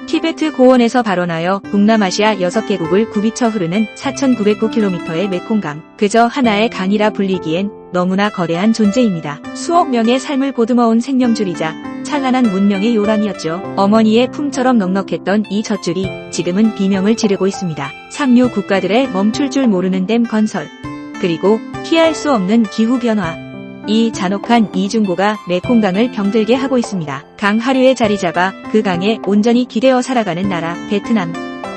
티베트 고원에서 발원하여 동남아시아 6개국을 굽이쳐 흐르는 4,909km의 메콩강. 그저 하나의 강이라 불리기엔 너무나 거대한 존재입니다. 수억 명의 삶을 보듬어온 생명줄이자 찬란한 문명의 요람이었죠. 어머니의 품처럼 넉넉했던 이 젖줄이 지금은 비명을 지르고 있습니다. 상류 국가들의 멈출 줄 모르는 댐 건설, 그리고 피할 수 없는 기후변화. 이 잔혹한 이중고가 메콩강을 병들게 하고 있습니다. 강 하류에 자리 잡아 그 강에 온전히 기대어 살아가는 나라 베트남.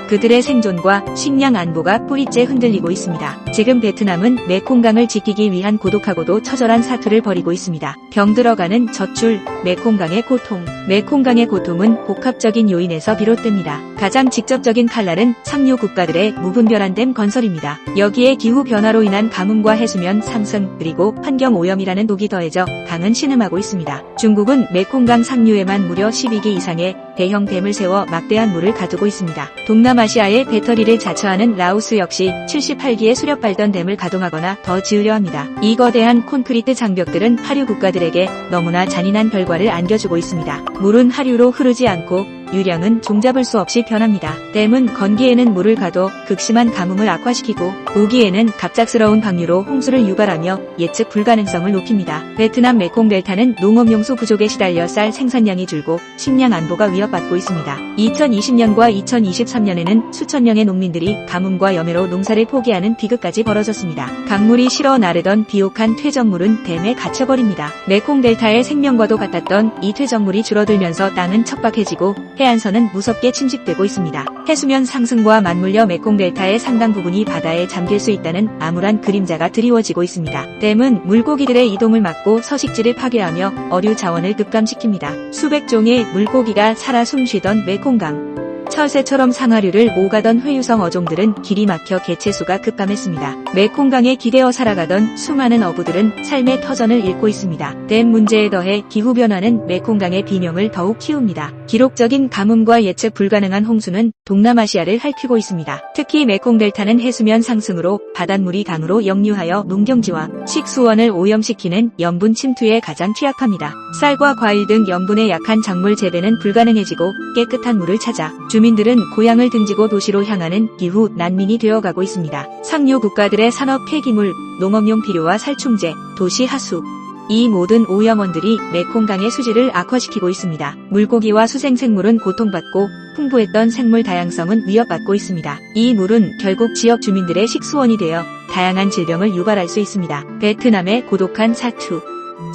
그들의 생존과 식량 안보가 뿌리째 흔들리고 있습니다. 지금 베트남은 메콩강을 지키기 위한 고독하고도 처절한 사투를 벌이고 있습니다. 병들어가는 젖줄, 메콩강의 고통. 메콩강의 고통은 복합적인 요인에서 비롯됩니다. 가장 직접적인 칼날은 상류 국가들의 무분별한 댐 건설입니다. 여기에 기후변화로 인한 가뭄과 해수면 상승, 그리고 환경오염이라는 독이 더해져 강은 신음하고 있습니다. 중국은 메콩강 상류에만 무려 12개 이상의 대형 댐을 세워 막대한 물을 가두고 있습니다. 동남아시아의 배터리를 자처하는 라오스 역시 78기의 수력 발전 댐을 가동하거나 더 지으려 합니다. 이 거대한 콘크리트 장벽들은 하류 국가들에게 너무나 잔인한 결과를 안겨주고 있습니다. 물은 하류로 흐르지 않고 유량은 종잡을 수 없이 변합니다. 댐은 건기에는 물을 가둬 극심한 가뭄을 악화시키고 우기에는 갑작스러운 방류로 홍수를 유발하며 예측 불가능성을 높입니다. 베트남 메콩 델타는 농업용수 부족에 시달려 쌀 생산량이 줄고 식량 안보가 위협받고 있습니다. 2020년과 2023년에는 수천 명의 농민들이 가뭄과 염해로 농사를 포기하는 비극까지 벌어졌습니다. 강물이 실어 나르던 비옥한 퇴적물은 댐에 갇혀버립니다. 메콩 델타의 생명과도 같았던 이 퇴적물이 줄어들면서 땅은 척박해지고 해안선은 무섭게 침식되고 있습니다. 해수면 상승과 맞물려 메콩 델타의 상당 부분이 바다에 잠길 수 있다는 암울한 그림자가 드리워지고 있습니다. 댐은 물고기들의 이동을 막고 서식지를 파괴하며 어류 자원을 급감시킵니다. 수백 종의 물고기가 살아 숨쉬던 메콩강. 철새처럼 상하류를 오가던 회유성 어종들은 길이 막혀 개체수가 급감했습니다. 메콩강에 기대어 살아가던 수많은 어부들은 삶의 터전을 잃고 있습니다. 댐 문제에 더해 기후변화는 메콩강의 비명을 더욱 키웁니다. 기록적인 가뭄과 예측 불가능한 홍수는 동남아시아를 핥히고 있습니다. 특히 메콩 델타는 해수면 상승으로 바닷물이 강으로 역류하여 농경지와 식수원을 오염시키는 염분 침투에 가장 취약합니다. 쌀과 과일 등 염분에 약한 작물 재배는 불가능해지고 깨끗한 물을 찾아 주민들은 고향을 등지고 도시로 향하는 기후 난민이 되어가고 있습니다. 상류 국가들의 산업 폐기물, 농업용 비료와 살충제, 도시 하수. 이 모든 오염원들이 메콩강의 수질을 악화시키고 있습니다. 물고기와 수생생물은 고통받고 풍부했던 생물 다양성은 위협받고 있습니다. 이 물은 결국 지역 주민들의 식수원이 되어 다양한 질병을 유발할 수 있습니다. 베트남의 고독한 사투.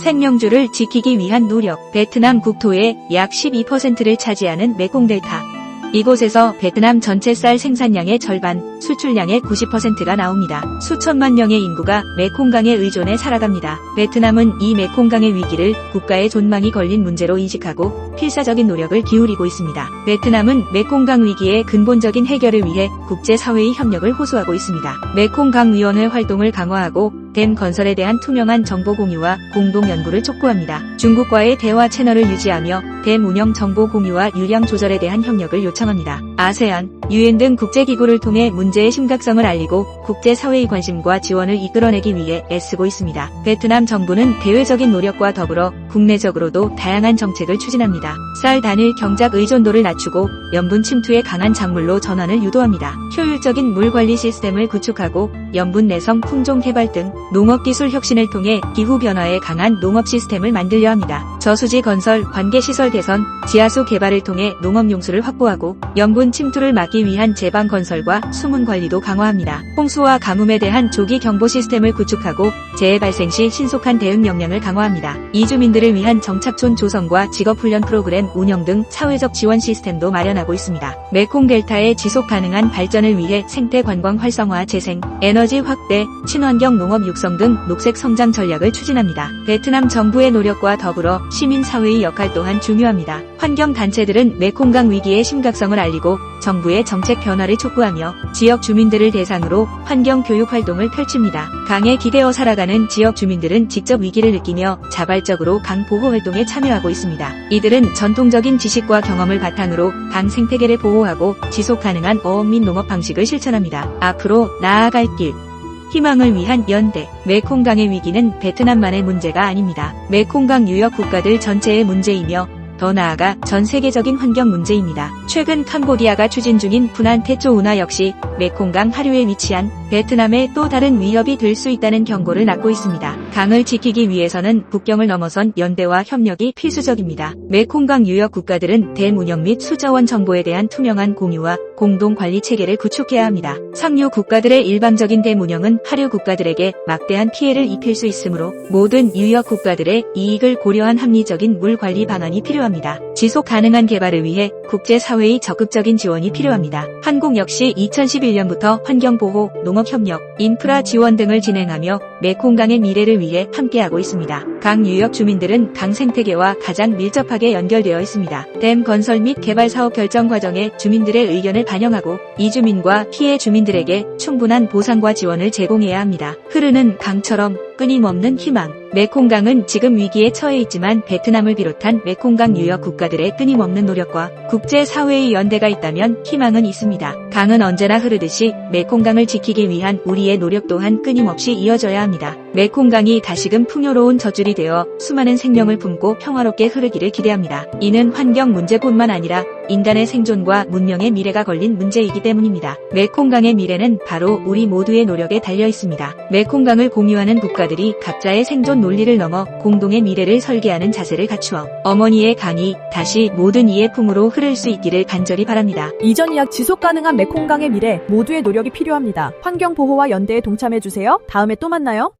생명줄을 지키기 위한 노력. 베트남 국토의 약 12%를 차지하는 메콩 델타. 이곳에서 베트남 전체 쌀 생산량의 절반, 수출량의 90%가 나옵니다. 수천만 명의 인구가 메콩강에 의존해 살아갑니다. 베트남은 이 메콩강의 위기를 국가의 존망이 걸린 문제로 인식하고 필사적인 노력을 기울이고 있습니다. 베트남은 메콩강 위기의 근본적인 해결을 위해 국제사회의 협력을 호소하고 있습니다. 메콩강위원회 활동을 강화하고 댐 건설에 대한 투명한 정보 공유와 공동 연구를 촉구합니다. 중국과의 대화 채널을 유지하며 댐 운영 정보 공유와 유량 조절에 대한 협력을 요청합니다. 아세안, 유엔 등 국제기구를 통해 문제의 심각성을 알리고 국제사회의 관심과 지원을 이끌어내기 위해 애쓰고 있습니다. 베트남 정부는 대외적인 노력과 더불어 국내적으로도 다양한 정책을 추진합니다. 쌀 단일 경작 의존도를 낮추고 염분 침투에 강한 작물로 전환을 유도합니다. 효율적인 물 관리 시스템을 구축하고 염분 내성 품종 개발 등 농업기술 혁신을 통해 기후변화에 강한 농업 시스템을 만들려 합니다. 저수지 건설, 관계시설 개선, 지하수 개발을 통해 농업용수를 확보하고 염분 침투를 막기 위한 제방 건설과 수문 관리도 강화합니다. 홍수와 가뭄에 대한 조기 경보 시스템을 구축하고 재해 발생 시 신속한 대응 역량을 강화합니다. 이주민들을 위한 정착촌 조성과 직업훈련 프로그램 운영 등 사회적 지원 시스템도 마련하고 있습니다. 메콩 델타의 지속 가능한 발전을 위해 생태 관광 활성화 재생, 에너지 확대, 친환경 농업 육성 등 녹색 성장 전략을 추진합니다. 베트남 정부의 노력과 더불어 시민사회의 역할 또한 중요합니다. 환경단체들은 메콩강 위기의 심각성을 알리고 정부의 정책 변화를 촉구하며 지역 주민들을 대상으로 환경교육 활동을 펼칩니다. 강에 기대어 살아가는 지역 주민들은 직접 위기를 느끼며 자발적으로 강 보호 활동에 참여하고 있습니다. 이들은 전통적인 지식과 경험을 바탕으로 강 생태계를 보호하고 지속 가능한 어업민 농업 방식을 실천합니다. 앞으로 나아갈 길. 희망을 위한 연대. 메콩강의 위기는 베트남만의 문제가 아닙니다. 메콩강 유역 국가들 전체의 문제이며 더 나아가 전 세계적인 환경 문제입니다. 최근 캄보디아가 추진 중인 푸난테초 운하 역시 메콩강 하류에 위치한 베트남의 또 다른 위협이 될 수 있다는 경고를 낳고 있습니다. 강을 지키기 위해서는 국경을 넘어선 연대와 협력이 필수적입니다. 메콩강 유역 국가들은 댐 운영 및 수자원 정보에 대한 투명한 공유와 공동 관리 체계를 구축해야 합니다. 상류 국가들의 일방적인 댐 운영은 하류 국가들에게 막대한 피해를 입힐 수 있으므로 모든 유역 국가들의 이익을 고려한 합리적인 물 관리 방안이 필요합니다. 지속 가능한 개발을 위해 국제사회의 적극적인 지원이 필요합니다. 한국 역시 2011년부터 환경보호, 농업협력, 인프라 지원 등을 진행하며 메콩강의 미래를 위해 함께하고 있습니다. 강 유역 주민들은 강 생태계와 가장 밀접하게 연결되어 있습니다. 댐 건설 및 개발 사업 결정 과정에 주민들의 의견을 반영하고 이주민과 피해 주민들에게 충분한 보상과 지원을 제공해야 합니다. 흐르는 강처럼 끊임없는 희망. 메콩강은 지금 위기에 처해 있지만 베트남을 비롯한 메콩강 유역 국가들의 끊임없는 노력과 국제사회의 연대가 있다면 희망은 있습니다. 강은 언제나 흐르듯이 메콩강을 지키기 위한 우리의 노력 또한 끊임없이 이어져야 합니다. 메콩강이 다시금 풍요로운 젖줄이 되어 수많은 생명을 품고 평화롭게 흐르기를 기대합니다. 이는 환경 문제뿐만 아니라 인간의 생존과 문명의 미래가 걸린 문제이기 때문입니다. 메콩강의 미래는 바로 우리 모두의 노력에 달려 있습니다. 메콩강을 공유하는 국가들이 각자의 생존 논리를 넘어 공동의 미래를 설계하는 자세를 갖추어 어머니의 강이 다시 모든 이의 품으로 흐를 수 있기를 간절히 바랍니다. 이전 이야기 지속 가능한 메콩강의 미래 모두의 노력이 필요합니다. 환경 보호와 연대에 동참해주세요. 다음에 또 만나요.